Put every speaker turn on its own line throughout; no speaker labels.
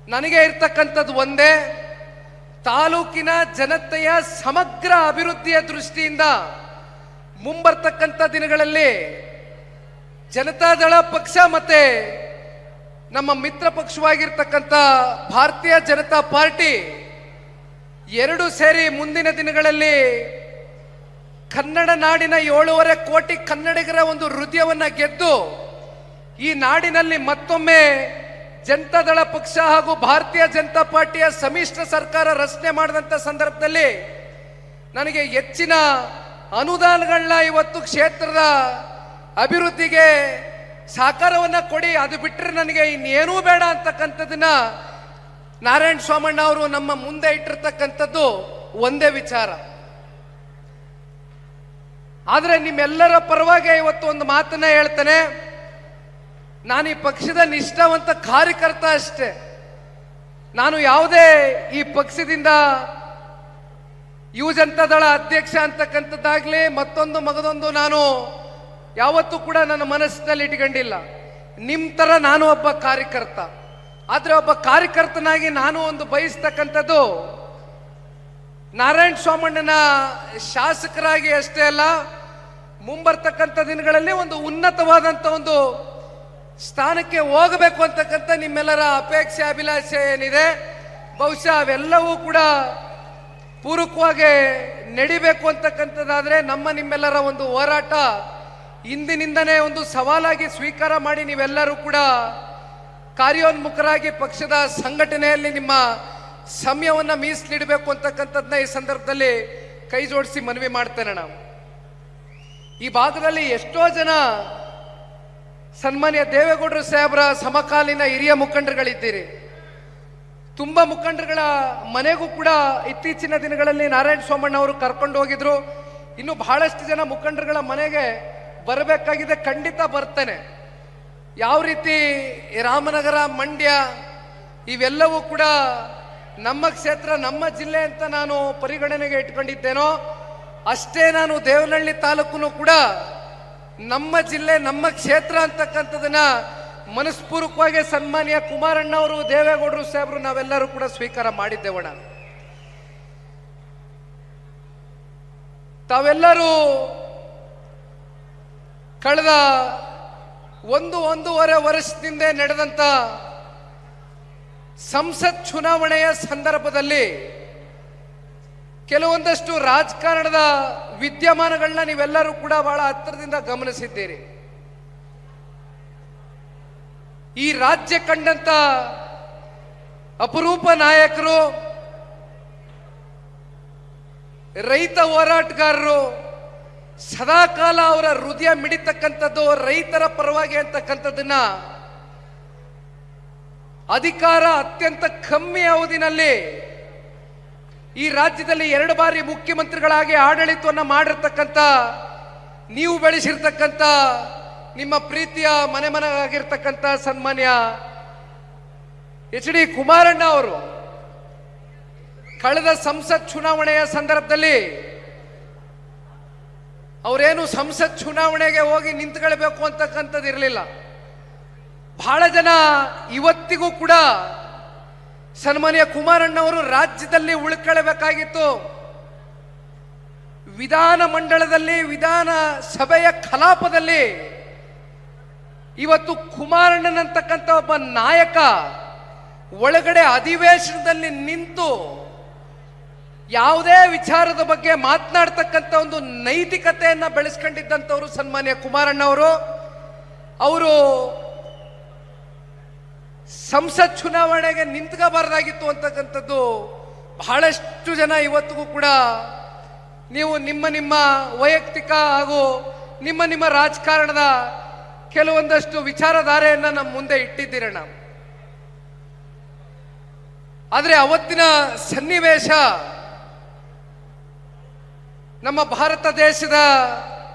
ನನಗೆ ಇರ್ತಕ್ಕಂಥದ್ದು ಒಂದೇ, ತಾಲೂಕಿನ ಜನತೆಯ ಸಮಗ್ರ ಅಭಿವೃದ್ಧಿಯ ದೃಷ್ಟಿಯಿಂದ ಮುಂಬರ್ತಕ್ಕಂಥ ದಿನಗಳಲ್ಲಿ ಜನತಾದಳ ಪಕ್ಷ ಮತ್ತೆ ನಮ್ಮ ಮಿತ್ರ ಪಕ್ಷವಾಗಿರ್ತಕ್ಕಂಥ ಭಾರತೀಯ ಜನತಾ ಪಾರ್ಟಿ ಎರಡು ಸೇರಿ ಮುಂದಿನ ದಿನಗಳಲ್ಲಿ ಕನ್ನಡ ನಾಡಿನ 7.5 ಕೋಟಿ ಕನ್ನಡಿಗರ ಒಂದು ಹೃದಯವನ್ನ ಗೆದ್ದು ಈ ನಾಡಿನಲ್ಲಿ ಮತ್ತೊಮ್ಮೆ ಜನತಾದಳ ಪಕ್ಷ ಹಾಗೂ ಭಾರತೀಯ ಜನತಾ ಪಾರ್ಟಿಯ ಸಮ್ಮಿಶ್ರ ಸರ್ಕಾರ ರಚನೆ ಮಾಡಿದಂಥ ಸಂದರ್ಭದಲ್ಲಿ ನನಗೆ ಹೆಚ್ಚಿನ ಅನುದಾನಗಳನ್ನ ಇವತ್ತು ಕ್ಷೇತ್ರದ ಅಭಿವೃದ್ಧಿಗೆ ಸಹಕಾರವನ್ನು ಕೊಡಿ, ಅದು ಬಿಟ್ಟರೆ ನನಗೆ ಇನ್ನೇನೂ ಬೇಡ ಅಂತಕ್ಕಂಥದ್ದನ್ನ ನಾರಾಯಣ ಸ್ವಾಮಣ್ಣ ಅವರು ನಮ್ಮ ಮುಂದೆ ಇಟ್ಟಿರ್ತಕ್ಕಂಥದ್ದು ಒಂದೇ ವಿಚಾರ. ಆದರೆ ನಿಮ್ಮೆಲ್ಲರ ಪರವಾಗಿ ಇವತ್ತು ಒಂದು ಮಾತನ್ನ ಹೇಳ್ತೇನೆ, ನಾನು ಈ ಪಕ್ಷದ ನಿಷ್ಠಾವಂತ ಕಾರ್ಯಕರ್ತ ಅಷ್ಟೇ. ನಾನು ಯಾವುದೇ ಈ ಪಕ್ಷದಿಂದ ಯುವ ಜನತಾದಳ ಅಧ್ಯಕ್ಷ ಅಂತಕ್ಕಂಥದ್ದಾಗಲಿ ಮತ್ತೊಂದು ಮಗದೊಂದು ನಾನು ಯಾವತ್ತೂ ಕೂಡ ನನ್ನ ಮನಸ್ಸಿನಲ್ಲಿ ಇಟ್ಕೊಂಡಿಲ್ಲ. ನಿಮ್ಮ ಥರ ನಾನು ಒಬ್ಬ ಕಾರ್ಯಕರ್ತ. ಆದರೆ ಒಬ್ಬ ಕಾರ್ಯಕರ್ತನಾಗಿ ನಾನು ಒಂದು ಬಯಸ್ತಕ್ಕಂಥದ್ದು ನಾರಾಯಣ ಸ್ವಾಮಣ್ಣನ ಶಾಸಕರಾಗಿ ಅಷ್ಟೇ ಅಲ್ಲ, ಮುಂಬರ್ತಕ್ಕಂಥ ದಿನಗಳಲ್ಲಿ ಒಂದು ಉನ್ನತವಾದಂಥ ಒಂದು ಸ್ಥಾನಕ್ಕೆ ಹೋಗಬೇಕು ಅಂತಕ್ಕಂಥ ನಿಮ್ಮೆಲ್ಲರ ಅಪೇಕ್ಷೆ ಅಭಿಲಾಷೆ ಏನಿದೆ, ಬಹುಶಃ ಅವೆಲ್ಲವೂ ಕೂಡ ಪೂರಕವಾಗಿ ನಡಿಬೇಕು ಅಂತಕ್ಕಂಥದ್ದಾದರೆ ನಿಮ್ಮೆಲ್ಲರ ಒಂದು ಹೋರಾಟ ಇಂದಿನಿಂದನೇ ಒಂದು ಸವಾಲಾಗಿ ಸ್ವೀಕಾರ ಮಾಡಿ ನೀವೆಲ್ಲರೂ ಕೂಡ ಕಾರ್ಯೋನ್ಮುಖರಾಗಿ ಪಕ್ಷದ ಸಂಘಟನೆಯಲ್ಲಿ ನಿಮ್ಮ ಸಮಯವನ್ನು ಮೀಸಲಿಡಬೇಕು ಅಂತಕ್ಕಂಥದ್ದನ್ನ ಈ ಸಂದರ್ಭದಲ್ಲಿ ಕೈ ಜೋಡಿಸಿ ಮನವಿ ಮಾಡ್ತೇನೆ. ನಾವು ಈ ಭಾಗದಲ್ಲಿ ಎಷ್ಟೋ ಜನ ಸನ್ಮಾನ್ಯ ದೇವೇಗೌಡರು ಸಾಹೇಬರ ಸಮಕಾಲೀನ ಹಿರಿಯ ಮುಖಂಡರುಗಳಿದ್ದೀರಿ. ತುಂಬ ಮುಖಂಡರುಗಳ ಮನೆಗೂ ಕೂಡ ಇತ್ತೀಚಿನ ದಿನಗಳಲ್ಲಿ ನಾರಾಯಣ ಸ್ವಾಮಣ್ಣ ಅವರು ಕರ್ಕೊಂಡು ಹೋಗಿದ್ರು. ಇನ್ನು ಬಹಳಷ್ಟು ಜನ ಮುಖಂಡರುಗಳ ಮನೆಗೆ ಬರಬೇಕಾಗಿದೆ, ಖಂಡಿತ ಬರ್ತೇನೆ. ಯಾವ ರೀತಿ ರಾಮನಗರ, ಮಂಡ್ಯ ಇವೆಲ್ಲವೂ ಕೂಡ ನಮ್ಮ ಕ್ಷೇತ್ರ, ನಮ್ಮ ಜಿಲ್ಲೆ ಅಂತ ನಾನು ಪರಿಗಣನೆಗೆ ಇಟ್ಕೊಂಡಿದ್ದೇನೋ ಅಷ್ಟೇ ನಾನು ದೇವನಹಳ್ಳಿ ತಾಲೂಕು ಕೂಡ ನಮ್ಮ ಜಿಲ್ಲೆ, ನಮ್ಮ ಕ್ಷೇತ್ರ ಅಂತಕ್ಕಂಥದನ್ನ ಮನಸ್ಪೂರ್ವಕವಾಗಿ ಸನ್ಮಾನ್ಯ ಕುಮಾರಣ್ಣ ಅವರು, ದೇವೇಗೌಡರು ಸಾಹೇಬರು ನಾವೆಲ್ಲರೂ ಕೂಡ ಸ್ವೀಕಾರ ಮಾಡಿದ್ದೇವಣ್ಣ. ತಾವೆಲ್ಲರೂ ಕಳೆದ ಒಂದೂವರೆ ವರ್ಷದಿಂದ ನಡೆದಂತ ಸಂಸತ್ ಚುನಾವಣೆಯ ಸಂದರ್ಭದಲ್ಲಿ ಕೆಲವೊಂದಷ್ಟು ರಾಜಕಾರಣದ ವಿದ್ಯಮಾನಗಳನ್ನ ನೀವೆಲ್ಲರೂ ಕೂಡ ಬಹಳ ಹತ್ತಿರದಿಂದ ಗಮನಿಸಿದ್ದೀರಿ. ಈ ರಾಜ್ಯ ಕಂಡಂತ ಅಪರೂಪ ನಾಯಕರು, ರೈತ ಹೋರಾಟಗಾರರು, ಸದಾಕಾಲ ಅವರ ಹೃದಯ ಮಿಡಿತಕ್ಕಂಥದ್ದು ರೈತರ ಪರವಾಗಿ ಅಂತಕ್ಕಂಥದ್ದನ್ನ ಅಧಿಕಾರ ಅತ್ಯಂತ ಕಮ್ಮಿ ಅವಧಿನಲ್ಲಿ ಈ ರಾಜ್ಯದಲ್ಲಿ 2 ಬಾರಿ ಮುಖ್ಯಮಂತ್ರಿಗಳಾಗಿ ಆಡಳಿತವನ್ನು ಮಾಡಿರ್ತಕ್ಕಂಥ ನೀವು ಬೆಳೆಸಿರ್ತಕ್ಕಂಥ ನಿಮ್ಮ ಪ್ರೀತಿಯ ಮನೆಮನಾಗಿರ್ತಕ್ಕಂಥ ಸನ್ಮಾನ್ಯ ಎಚ್.ಡಿ. ಕುಮಾರಣ್ಣ ಅವರು ಕಳೆದ ಸಂಸತ್ ಚುನಾವಣೆಯ ಸಂದರ್ಭದಲ್ಲಿ ಅವರೇನು ಸಂಸತ್ ಚುನಾವಣೆಗೆ ಹೋಗಿ ನಿಂತ್ಕೊಳ್ಬೇಕು ಅಂತಕ್ಕಂಥದ್ದು ಇರಲಿಲ್ಲ. ಬಹಳ ಜನ ಇವತ್ತಿಗೂ ಕೂಡ ಸನ್ಮಾನ್ಯ ಕುಮಾರಣ್ಣ ಅವರು ರಾಜ್ಯದಲ್ಲಿ ಉಳ್ಕೊಳ್ಬೇಕಾಗಿತ್ತು. ವಿಧಾನ ಮಂಡಲದಲ್ಲಿ, ವಿಧಾನ ಸಭೆಯ ಕಲಾಪದಲ್ಲಿ ಇವತ್ತು ಕುಮಾರಣ್ಣನಂತಕ್ಕಂಥ ಒಬ್ಬ ನಾಯಕ ಒಳಗಡೆ ಅಧಿವೇಶನದಲ್ಲಿ ನಿಂತು ಯಾವುದೇ ವಿಚಾರದ ಬಗ್ಗೆ ಮಾತನಾಡ್ತಕ್ಕಂಥ ಒಂದು ನೈತಿಕತೆಯನ್ನ ಬೆಳೆಸ್ಕೊಂಡಿದ್ದಂಥವ್ರು ಸನ್ಮಾನ್ಯ ಕುಮಾರಣ್ಣ ಅವರು. ಅವರು ಸಂಸತ್ ಚುನಾವಣೆಗೆ ನಿಂತ್ಕೋಬಾರ್ದಾಗಿತ್ತು ಅಂತಕ್ಕಂಥದ್ದು ಬಹಳಷ್ಟು ಜನ ಇವತ್ತಿಗೂ ಕೂಡ ನೀವು ನಿಮ್ಮ ವೈಯಕ್ತಿಕ ಹಾಗೂ ನಿಮ್ಮ ರಾಜಕಾರಣದ ಕೆಲವೊಂದಷ್ಟು ವಿಚಾರಧಾರೆಯನ್ನ ನಮ್ಮ ಮುಂದೆ ಇಟ್ಟಿದ್ದೀರಣ್ಣ. ಆದರೆ ಅವತ್ತಿನ ಸನ್ನಿವೇಶ ನಮ್ಮ ಭಾರತ ದೇಶದ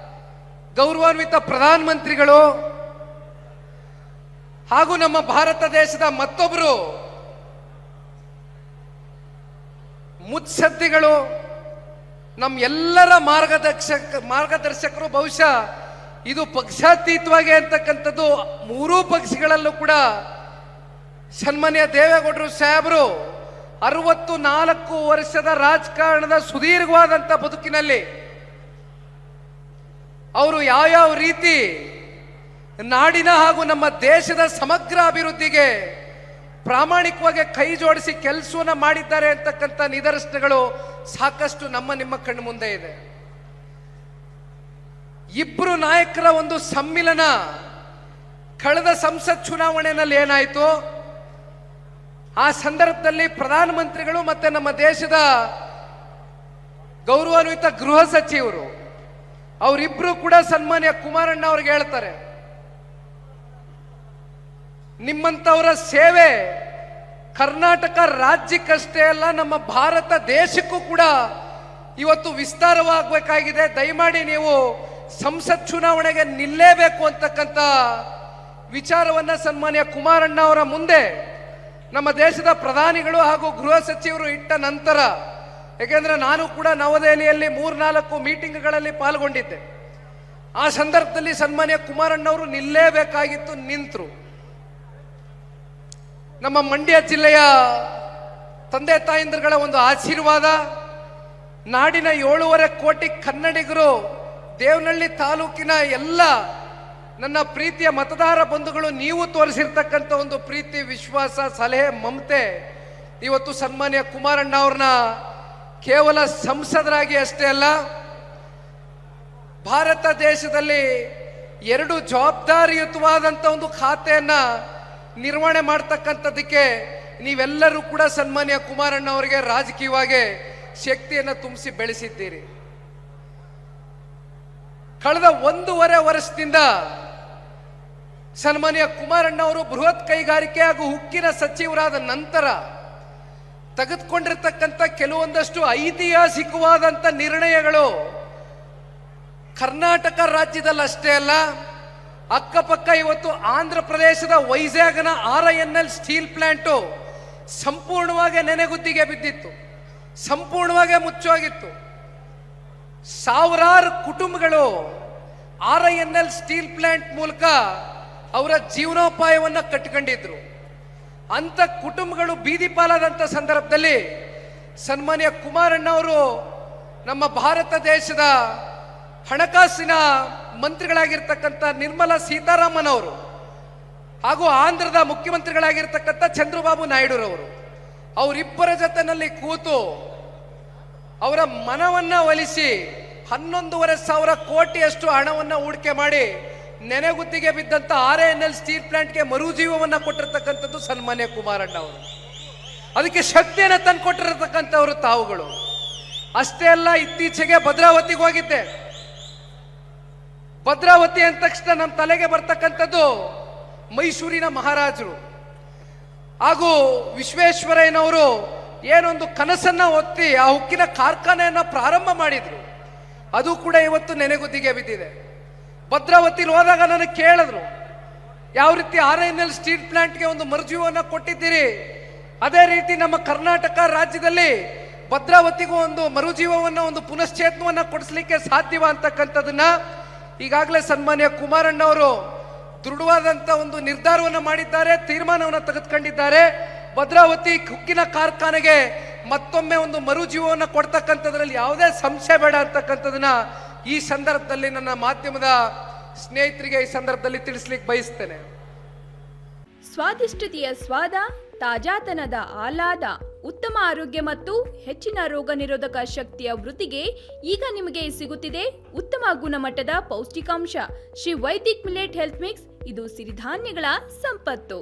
ಗೌರವಾನ್ವಿತ ಪ್ರಧಾನಮಂತ್ರಿಗಳು ಹಾಗೂ ನಮ್ಮ ಭಾರತ ದೇಶದ ಮತ್ತೊಬ್ಬರು ಮುತ್ಸದ್ದಿಗಳು, ನಮ್ಮ ಎಲ್ಲರ ಮಾರ್ಗದರ್ಶಕರು. ಬಹುಶಃ ಇದು ಪಕ್ಷಾತೀತವಾಗಿ ಅಂತಕ್ಕಂಥದ್ದು ಮೂರೂ ಪಕ್ಷಗಳಲ್ಲೂ ಕೂಡ ಸನ್ಮಾನ್ಯ ದೇವೇಗೌಡರು ಸಾಹೇಬರು 64 ವರ್ಷದ ರಾಜಕಾರಣದ ಸುದೀರ್ಘವಾದಂಥ ಬದುಕಿನಲ್ಲಿ ಅವರು ಯಾವ್ಯಾವ ರೀತಿ ನಾಡಿನ ಹಾಗೂ ನಮ್ಮ ದೇಶದ ಸಮಗ್ರ ಅಭಿವೃದ್ಧಿಗೆ ಪ್ರಾಮಾಣಿಕವಾಗಿ ಕೈ ಜೋಡಿಸಿ ಕೆಲಸವನ್ನ ಮಾಡಿದ್ದಾರೆ ಅಂತಕ್ಕಂಥ ನಿದರ್ಶನಗಳು ಸಾಕಷ್ಟು ನಿಮ್ಮ ಕಣ್ಣು ಮುಂದೆ ಇದೆ. ಇಬ್ಬರು ನಾಯಕರ ಒಂದು ಸಮ್ಮಿಲನ ಕಳೆದ ಸಂಸತ್ ಚುನಾವಣೆಯಲ್ಲಿ ಏನಾಯಿತು, ಆ ಸಂದರ್ಭದಲ್ಲಿ ಪ್ರಧಾನಮಂತ್ರಿಗಳು ಮತ್ತೆ ನಮ್ಮ ದೇಶದ ಗೌರವಾನ್ವಿತ ಗೃಹ ಸಚಿವರು ಅವರಿಬ್ರು ಕೂಡ ಸನ್ಮಾನ್ಯ ಕುಮಾರಣ್ಣ ಅವ್ರಿಗೆ ಹೇಳ್ತಾರೆ, ನಿಮ್ಮಂತವರ ಸೇವೆ ಕರ್ನಾಟಕ ರಾಜ್ಯಕ್ಕಷ್ಟೇ ಅಲ್ಲ ನಮ್ಮ ಭಾರತ ದೇಶಕ್ಕೂ ಕೂಡ ಇವತ್ತು ವಿಸ್ತಾರವಾಗಬೇಕಾಗಿದೆ. ದಯಮಾಡಿ ನೀವು ಸಂಸತ್ ಚುನಾವಣೆಗೆ ನಿಲ್ಲೇಬೇಕು ಅಂತಕ್ಕಂಥ ವಿಚಾರವನ್ನ ಸನ್ಮಾನ್ಯ ಕುಮಾರಣ್ಣ ಅವರ ಮುಂದೆ ನಮ್ಮ ದೇಶದ ಪ್ರಧಾನಿಗಳು ಹಾಗೂ ಗೃಹ ಸಚಿವರು ಇಟ್ಟ ನಂತರ, ಯಾಕೆಂದ್ರೆ ನಾನು ಕೂಡ ನವದೆಹಲಿಯಲ್ಲಿ 3-4 ಮೀಟಿಂಗ್ಗಳಲ್ಲಿ ಪಾಲ್ಗೊಂಡಿದ್ದೆ. ಆ ಸಂದರ್ಭದಲ್ಲಿ ಸನ್ಮಾನ್ಯ ಕುಮಾರಣ್ಣ ಅವರು ನಿಲ್ಲೇಬೇಕಾಗಿತ್ತು, ನಿಂತರು. ನಮ್ಮ ಮಂಡ್ಯ ಜಿಲ್ಲೆಯ ತಂದೆ ತಾಯಂದಿರುಗಳ ಒಂದು ಆಶೀರ್ವಾದ, ನಾಡಿನ 7.5 ಕೋಟಿ ಕನ್ನಡಿಗರು, ದೇವನಹಳ್ಳಿ ತಾಲೂಕಿನ ಎಲ್ಲ ನನ್ನ ಪ್ರೀತಿಯ ಮತದಾರ ಬಂಧುಗಳು, ನೀವು ತೋರಿಸಿರ್ತಕ್ಕಂಥ ಒಂದು ಪ್ರೀತಿ, ವಿಶ್ವಾಸ, ಸಲಹೆ, ಮಮತೆ ಇವತ್ತು ಸನ್ಮಾನ್ಯ ಕುಮಾರಣ್ಣ ಅವ್ರನ್ನ ಕೇವಲ ಸಂಸದರಾಗಿ ಅಷ್ಟೇ ಅಲ್ಲ, ಭಾರತ ದೇಶದಲ್ಲಿ 2 ಜವಾಬ್ದಾರಿಯುತವಾದಂಥ ಒಂದು ಖಾತೆಯನ್ನ ನಿರ್ವಹಣೆ ಮಾಡ್ತಕ್ಕಂಥದ್ದಕ್ಕೆ ನೀವೆಲ್ಲರೂ ಕೂಡ ಸನ್ಮಾನ್ಯ ಕುಮಾರಣ್ಣ ಅವರಿಗೆ ರಾಜಕೀಯವಾಗಿ ಶಕ್ತಿಯನ್ನು ತುಂಬಿಸಿ ಬೆಳೆಸಿದ್ದೀರಿ. ಕಳೆದ 1.5 ವರ್ಷದಿಂದ ಸನ್ಮಾನ್ಯ ಕುಮಾರಣ್ಣ ಅವರು ಬೃಹತ್ ಕೈಗಾರಿಕೆ ಹಾಗೂ ಉಕ್ಕಿನ ಸಚಿವರಾದ ನಂತರ ತೆಗೆದುಕೊಂಡಿರ್ತಕ್ಕಂಥ ಕೆಲವೊಂದಷ್ಟು ಐತಿಹಾಸಿಕವಾದಂಥ ನಿರ್ಣಯಗಳು ಕರ್ನಾಟಕ ರಾಜ್ಯದಲ್ಲಿ ಅಷ್ಟೇ ಅಲ್ಲ, ಅಕ್ಕಪಕ್ಕ ಇವತ್ತು ಆಂಧ್ರ ಪ್ರದೇಶದ ವೈಜಾಗ್ನ RINL ಸ್ಟೀಲ್ ಪ್ಲಾಂಟು ಸಂಪೂರ್ಣವಾಗಿ ನೆನೆಗುದ್ದಿಗೆ ಬಿದ್ದಿತ್ತು, ಸಂಪೂರ್ಣವಾಗಿ ಮುಚ್ಚೋಗಿತ್ತು. ಸಾವಿರಾರು ಕುಟುಂಬಗಳು RINL ಸ್ಟೀಲ್ ಪ್ಲಾಂಟ್ ಮೂಲಕ ಅವರ ಜೀವನೋಪಾಯವನ್ನು ಕಟ್ಟಿಕೊಂಡಿದ್ರು. ಅಂತ ಕುಟುಂಬಗಳು ಬೀದಿ ಪಾಲಾದಂಥ ಸಂದರ್ಭದಲ್ಲಿ ಸನ್ಮಾನ್ಯ ಕುಮಾರಣ್ಣ ಅವರು ನಮ್ಮ ಭಾರತ ದೇಶದ ಹಣಕಾಸಿನ ಮಂತ್ರಿಗಳಾಗಿರ್ತಕ್ಕಂಥ ನಿರ್ಮಲಾ ಸೀತಾರಾಮನ್ ಅವರು ಹಾಗೂ ಆಂಧ್ರದ ಮುಖ್ಯಮಂತ್ರಿಗಳಾಗಿರ್ತಕ್ಕಂಥ ಚಂದ್ರಬಾಬು ನಾಯ್ಡುರವರು ಅವರಿಬ್ಬರ ಜೊತೆನಲ್ಲಿ ಕೂತು ಅವರ ಮನವನ್ನ ಒಲಿಸಿ 11,500 ಕೋಟಿಯಷ್ಟು ಹಣವನ್ನು ಹೂಡಿಕೆ ಮಾಡಿ ನೆನೆಗುತ್ತಿಗೆ ಬಿದ್ದಂತ RINL ಸ್ಟೀಲ್ ಪ್ಲಾಂಟ್ಗೆ ಮರುಜೀವವನ್ನು ಕೊಟ್ಟಿರ್ತಕ್ಕಂಥದ್ದು ಸನ್ಮಾನ್ಯ ಕುಮಾರಣ್ಣ ಅವರು. ಅದಕ್ಕೆ ಶಕ್ತಿಯನ್ನು ತಂದುಕೊಟ್ಟಿರತಕ್ಕಂಥವರು ತಾವುಗಳು. ಅಷ್ಟೇ ಅಲ್ಲ, ಇತ್ತೀಚೆಗೆ ಭದ್ರಾವತಿಗೆ ಹೋಗಿದ್ದೆ. ಭದ್ರಾವತಿ ಅಂದ ತಕ್ಷಣ ನಮ್ಮ ತಲೆಗೆ ಬರ್ತಕ್ಕಂಥದ್ದು ಮೈಸೂರಿನ ಮಹಾರಾಜರು ಹಾಗೂ ವಿಶ್ವೇಶ್ವರಯ್ಯನವರು ಏನೊಂದು ಕನಸನ್ನ ಹೊತ್ತಿ ಆ ಉಕ್ಕಿನ ಕಾರ್ಖಾನೆಯನ್ನ ಪ್ರಾರಂಭ ಮಾಡಿದ್ರು. ಅದು ಕೂಡ ಇವತ್ತು ನೆನೆಗುದ್ದಿಗೆ ಬಿದ್ದಿದೆ. ಭದ್ರಾವತಿಲಿ ಹೋದಾಗ ನನಗೆ ಕೇಳಿದ್ರು, ಯಾವ ರೀತಿ RINL ಸ್ಟೀಲ್ ಪ್ಲಾಂಟ್ಗೆ ಒಂದು ಮರುಜೀವವನ್ನು ಕೊಟ್ಟಿದ್ದೀರಿ, ಅದೇ ರೀತಿ ನಮ್ಮ ಕರ್ನಾಟಕ ರಾಜ್ಯದಲ್ಲಿ ಭದ್ರಾವತಿಗೂ ಒಂದು ಮರುಜೀವವನ್ನು, ಒಂದು ಪುನಶ್ಚೇತನವನ್ನು ಕೊಡಿಸ್ಲಿಕ್ಕೆ ಸಾಧ್ಯವ ಅಂತಕ್ಕಂಥದ್ದನ್ನ ಈಗಾಗಲೇ ಸನ್ಮಾನ್ಯ ಕುಮಾರಣ್ಣ ಅವರು ದೃಢವಾದಂಥ ಒಂದು ನಿರ್ಧಾರವನ್ನು ಮಾಡಿದ್ದಾರೆ, ತೀರ್ಮಾನವನ್ನು ತೆಗೆದುಕೊಂಡಿದ್ದಾರೆ. ಭದ್ರಾವತಿ ಉಕ್ಕಿನ ಕಾರ್ಖಾನೆಗೆ ಮತ್ತೊಮ್ಮೆ ಒಂದು ಮರುಜೀವವನ್ನು ಕೊಡ್ತಕ್ಕಂಥದ್ರಲ್ಲಿ ಯಾವುದೇ ಸಂಶಯ ಬೇಡ ಅಂತಕ್ಕಂಥದನ್ನ ಈ ಸಂದರ್ಭದಲ್ಲಿ ನನ್ನ ಮಾಧ್ಯಮದ ಸ್ನೇಹಿತರಿಗೆ ಈ ಸಂದರ್ಭದಲ್ಲಿ ತಿಳಿಸ್ಲಿಕ್ಕೆ ಬಯಸ್ತೇನೆ.
ಸ್ವಾದಿಷ್ಟತೆಯ ಸ್ವಾದ, ತಾಜಾತನದ ಆಹ್ಲಾದ, ಉತ್ತಮ ಆರೋಗ್ಯ ಮತ್ತು ಹೆಚ್ಚಿನ ರೋಗ ನಿರೋಧಕ ಶಕ್ತಿಯ ವೃದ್ಧಿಗೆ ಈಗ ನಿಮಗೆ ಸಿಗುತ್ತಿದೆ ಉತ್ತಮ ಗುಣಮಟ್ಟದ ಪೌಷ್ಟಿಕಾಂಶ Shri Vaidik millet health mix. ಇದು ಸಿರಿಧಾನ್ಯಗಳ ಸಂಪತ್ತು.